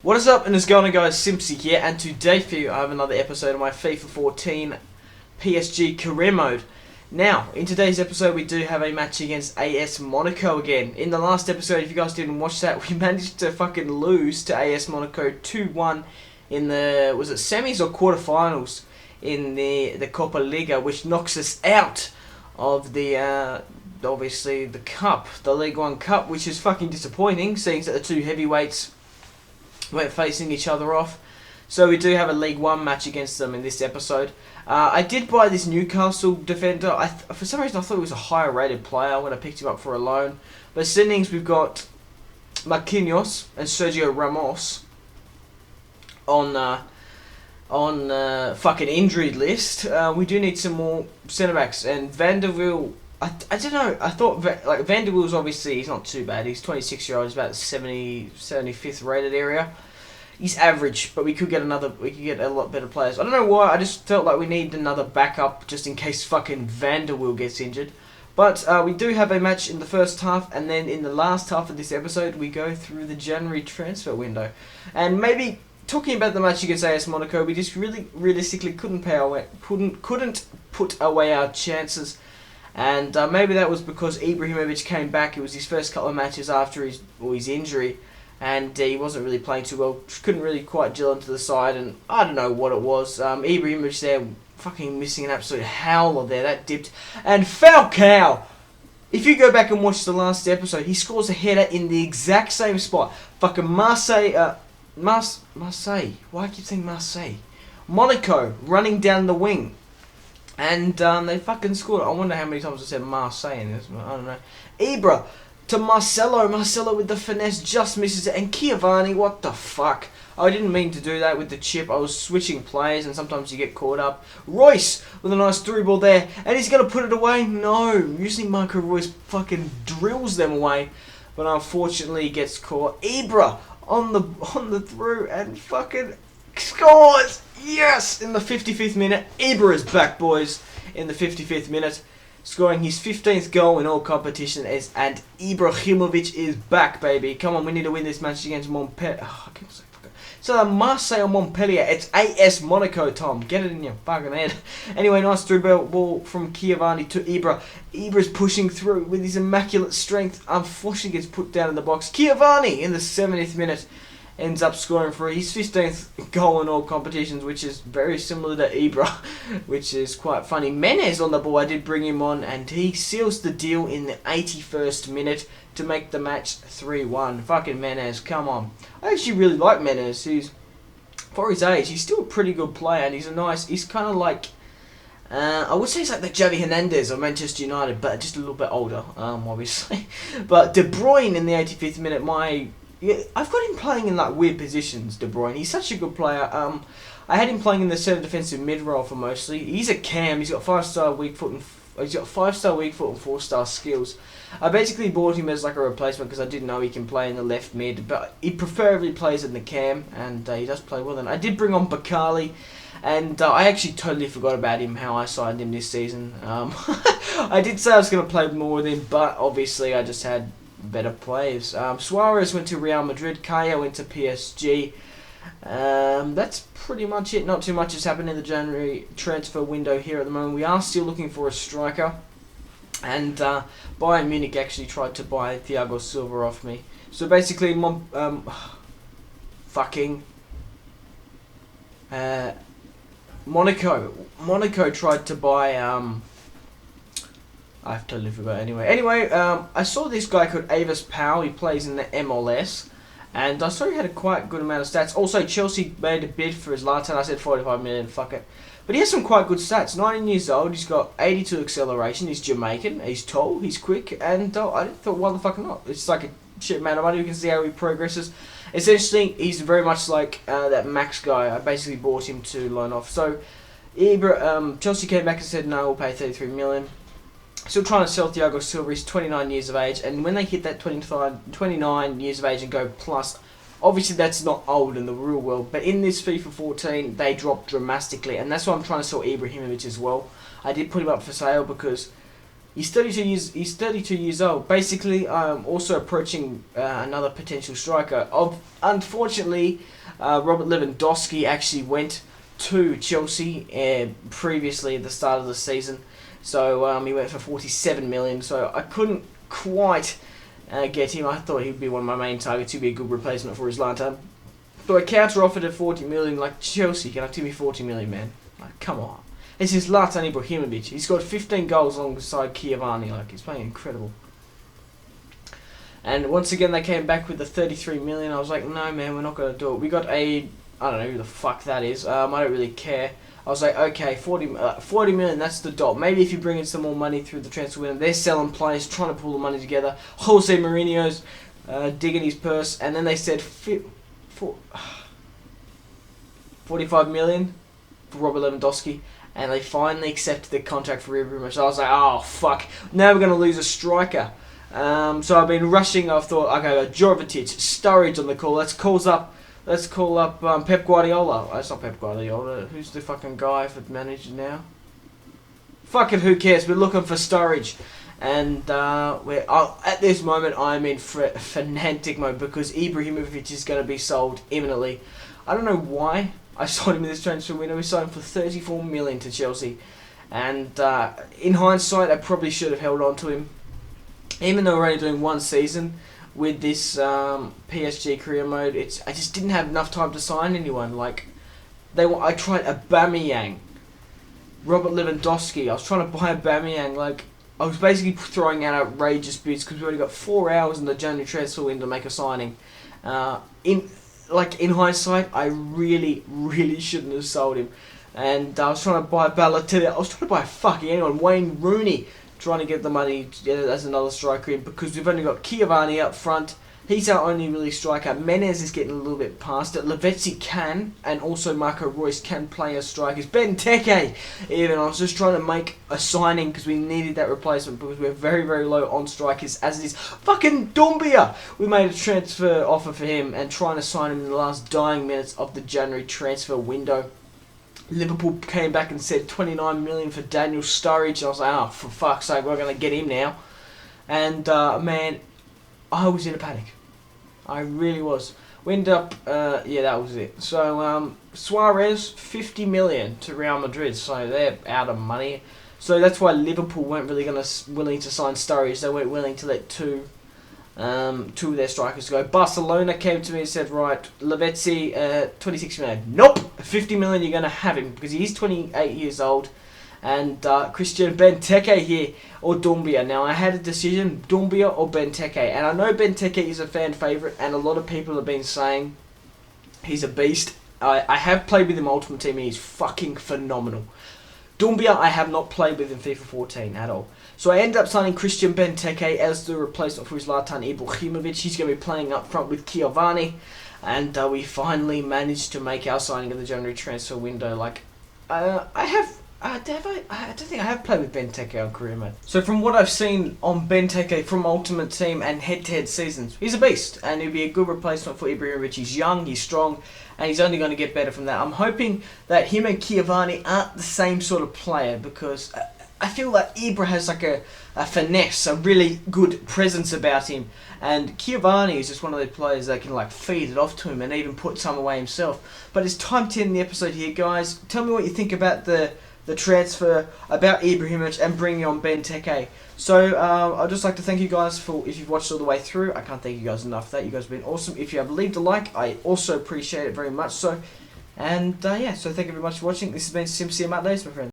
What is up, and it's going on, guys? Simpzy here, and today for you I have another episode of my FIFA 14 PSG Career Mode. Now, in today's episode we do have a match against AS Monaco again. In the last episode, if you guys didn't watch that, we managed to fucking lose to AS Monaco 2-1 in the, was it semis or quarterfinals in the Copa Liga, which knocks us out of the obviously the cup, the League One Cup, which is fucking disappointing, seeing that the two heavyweights weren't facing each other off. So we do have a League One match against them in this episode. I did buy this Newcastle defender. For some reason I thought he was a higher rated player when I picked him up for a loan. But signings, we've got Marquinhos and Sergio Ramos on fucking injured list. We do need some more centre backs, and Van der Wiel. I don't know. I thought like Van der Wiel's obviously, he's not too bad. He's 26-year-old. He's about 75th rated area. He's average, but we could get a lot better players. I don't know why. I just felt like we need another backup just in case fucking Van der Wiel gets injured. But we do have a match in the first half, and then in the last half of this episode we go through the January transfer window, and maybe. Talking about the match against AS Monaco, we just really realistically couldn't put away our chances, and maybe that was because Ibrahimović came back. It was his first couple of matches after his injury, and he wasn't really playing too well. Couldn't really quite gel into the side, and I don't know what it was. Ibrahimović there, fucking missing an absolute howler there. That dipped, and Falcao. If you go back and watch the last episode, he scores a header in the exact same spot. Fucking Marseille. Why I keep saying Marseille? Monaco running down the wing, and they fucking scored. I wonder how many times I said Marseille in this. I don't know. Ibra to Marcelo. Marcelo with the finesse just misses it, and Cavani. What the fuck? I didn't mean to do that with the chip. I was switching players, and sometimes you get caught up. Royce with a nice through ball there, and he's gonna put it away. No, usually Marco Royce fucking drills them away, but unfortunately he gets caught. Ibra on the through and fucking scores! Yes! In the 55th minute. Ibra is back, boys, in the 55th minute, scoring his 15th goal in all competitions, and Ibrahimović is back, baby. Come on, we need to win this match against Montpellier. Oh, I can't say fucking. So Marseille or Montpellier, it's AS Monaco, Tom. Get it in your fucking head. Anyway, nice through ball from Cavani to Ibra. Ibra's pushing through with his immaculate strength. Unfortunately gets put down in the box. Cavani in the 70th minute ends up scoring for his 15th goal in all competitions, which is very similar to Ibra, which is quite funny. Menez on the ball, I did bring him on, and he seals the deal in the 81st minute to make the match 3-1. Fucking Menez, come on. I actually really like Menez. He's, for his age, he's still a pretty good player, and he's kind of like, I would say he's like the Javi Hernandez of Manchester United, but just a little bit older, obviously. But De Bruyne in the 85th minute, I've got him playing in like weird positions, De Bruyne. He's such a good player. I had him playing in the centre defensive mid role for mostly. He's a cam. He's got 5-star weak foot and 4-star skills. I basically bought him as like a replacement because I didn't know he can play in the left mid, but he preferably plays in the cam, and he does play well. And I did bring on Bakali, and I actually totally forgot about him, how I signed him this season. I did say I was going to play more with him, but obviously I just had better players. Suarez went to Real Madrid, Kaya went to PSG. That's pretty much it. Not too much has happened in the January transfer window here at the moment. We are still looking for a striker, and Bayern Munich actually tried to buy Thiago Silva off me. So basically, Monaco tried to buy I've totally forgot. Anyway, I saw this guy called Avis Powell. He plays in the MLS, and I saw he had a quite good amount of stats. Also, Chelsea made a bid for Zlatan. I said 45 million, fuck it. But he has some quite good stats. 19 years old, he's got 82 acceleration, he's Jamaican, he's tall, he's quick, and I thought, why the fuck not? It's like a shit amount of money. You can see how he progresses. Essentially, he's very much like that Max guy. I basically bought him to loan off. So, Chelsea came back and said, no, we'll pay 33 million. Still trying to sell Thiago Silva. He's 29 years of age, and when they hit that 29 years of age and go plus, obviously that's not old in the real world, but in this FIFA 14 they dropped dramatically, and that's why I'm trying to sell Ibrahimović as well. I did put him up for sale because He's 32 years. He's 32 years old. Basically, also approaching another potential striker. Unfortunately, Robert Lewandowski actually went to Chelsea previously at the start of the season, so he went for 47 million. So I couldn't quite get him. I thought he'd be one of my main targets. He'd be a good replacement for Zlatan. So I counter offered at 40 million. Like, Chelsea, can I give me 40 million, man? Like, come on. This is Zlatan Ibrahimović. He's got 15 goals alongside Cavani. Like, he's playing incredible. And once again, they came back with the 33 million. I was like, no, man, we're not going to do it. We got I don't know who the fuck that is. I don't really care. I was like, okay, 40 million, that's the dot. Maybe if you bring in some more money through the transfer window. They're selling players, trying to pull the money together. Jose Mourinho's digging his purse. And then they said 45 million for Robert Lewandowski. And they finally accepted the contract for Ibrahimović. So I was like, oh, fuck. Now we're going to lose a striker. So I've been rushing. I thought, okay, Jovetic, Sturridge on the call. Let's call up Pep Guardiola. Oh, it's not Pep Guardiola. Who's the fucking guy for manager now? Fuck it, who cares? We're looking for Sturridge. And at this moment, I'm in fanatic mode because Ibrahimović is going to be sold imminently. I don't know why I sold him in this transfer window. We sold him for 34 million to Chelsea. And in hindsight, I probably should have held on to him. Even though we're only doing one season with this PSG Career Mode, I just didn't have enough time to sign anyone. Like, I tried Aubameyang, Robert Lewandowski. I was trying to buy Aubameyang. Like, I was basically throwing out outrageous bids because we only got 4 hours in the January transfer window to make a signing. In hindsight, I really, really shouldn't have sold him. And I was trying to buy Balotelli. I was trying to buy fucking anyone. Wayne Rooney. Trying to get the money as another striker in because we've only got Cavani up front. He's our only really striker. Menez is getting a little bit past it. Lavezzi can, and also Marco Reus can play as strikers. Benteke, even. I was just trying to make a signing because we needed that replacement because we're very, very low on strikers as it is. Fucking Doumbia! We made a transfer offer for him and trying to sign him in the last dying minutes of the January transfer window. Liverpool came back and said 29 million for Daniel Sturridge. I was like, oh, for fuck's sake, we're going to get him now. And, man, I was in a panic. I really was. We ended up, yeah, that was it. So, Suarez, 50 million to Real Madrid. So, they're out of money. So, that's why Liverpool weren't really willing to sign Sturridge. They weren't willing to let two of their strikers go. Barcelona came to me and said, right, Lavezzi, 26 million. Nope, 50 million, you're going to have him because he's 28 years old. And Christian Benteke here, or Doumbia. Now, I had a decision, Doumbia or Benteke. And I know Benteke is a fan favourite, and a lot of people have been saying he's a beast. I have played with him Ultimate Team, and he's fucking phenomenal. Doumbia, I have not played with in FIFA 14 at all. So I ended up signing Christian Benteke as the replacement for Zlatan Ibrahimović. He's going to be playing up front with Cavani. And we finally managed to make our signing in the January transfer window. Like, I don't think I have played with Benteke on Career Mode. So from what I've seen on Benteke from Ultimate Team and head-to-head seasons, he's a beast. And he'll be a good replacement for Ibrahimović. He's young, he's strong, and he's only going to get better from that. I'm hoping that him and Cavani aren't the same sort of player because I feel like Ibra has like a finesse, a really good presence about him. And Cavani is just one of those players that can like feed it off to him and even put some away himself. But it's time to end the episode here, guys. Tell me what you think about the transfer, about Ibrahimović and bringing on Benteke. So I'd just like to thank you guys for, if you've watched all the way through, I can't thank you guys enough for that. You guys have been awesome. If you have leaved a like, I also appreciate it very much so. And yeah, so thank you very much for watching. This has been Simpzy, my friends.